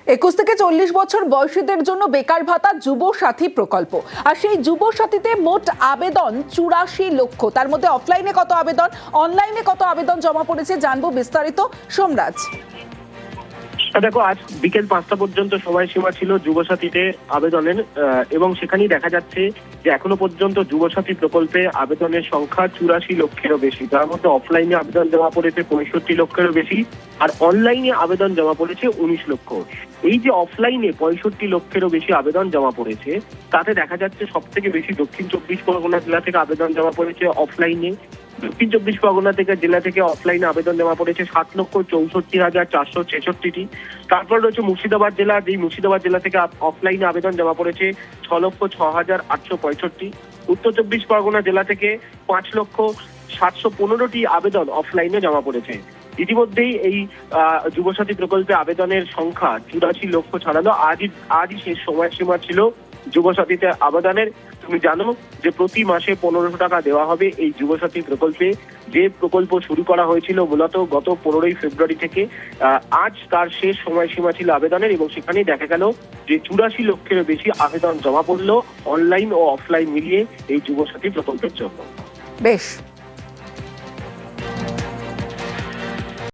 21 থেকে 40 বছর বয়সীদের জন্য বেকার ভাতা যুব সাথী প্রকল্প। আর সেই যুব সাথীতে মোট আবেদন 84 লক্ষ। তার মধ্যে অফলাইনে কত আবেদন, অনলাইনে কত আবেদন জমা পড়েছে জানবো বিস্তারিত। সোমরাজ, দেখো, আজ বিকেল 5টা পর্যন্ত সময়সীমা ছিল যুবসাথীতে আবেদনের, এবং সেখানেই দেখা যাচ্ছে যে এখনো পর্যন্ত যুবসাথী প্রকল্পে আবেদনের সংখ্যা 84 লক্ষেরও বেশি। তার মধ্যে অফলাইনে আবেদন জমা পড়েছে 65 লক্ষেরও বেশি, আর অনলাইনে আবেদন জমা পড়েছে 19 লক্ষ। এই যে অফলাইনে 65 লক্ষেরও বেশি আবেদন জমা পড়েছে, তাতে দেখা যাচ্ছে সব থেকে বেশি দক্ষিণ 24 পরগনা জেলা থেকে আবেদন জমা পড়েছে অফলাইনে। দক্ষিণ 24 পরগনা জেলা থেকে অফলাইনে আবেদন জমা পড়েছে 7,64,466টি। তারপর রয়েছে মুর্শিদাবাদ জেলা, যেই মুর্শিদাবাদ জেলা থেকে অফলাইনে আবেদন জমা পড়েছে 6,06,865। উত্তর 24 পরগনা জেলা থেকে 5,715টি আবেদন অফলাইনে জমা পড়েছে। ইতিমধ্যেই এই যুবসাথী প্রকল্পে আবেদনের সংখ্যা 84 লক্ষ ছাড়ালো। আজই শেষ সময়সীমা ছিল যুবসাথীতে আবেদনের। তুমি জানো যে প্রতি মাসে 1500 টাকা দেওয়া হবে এই যুবসাথী প্রকল্পে, যে প্রকল্প শুরু করা হয়েছিল মূলত গত 15ই ফেব্রুয়ারি থেকে। আজ তার শেষ সময়সীমা ছিল আবেদনের, এবং সেখানেই দেখা গেল যে 84 লক্ষেরও বেশি আবেদন জমা পড়লো অনলাইন ও অফলাইন মিলিয়ে এই যুবসাথী প্রকল্পের জন্য। বেশ।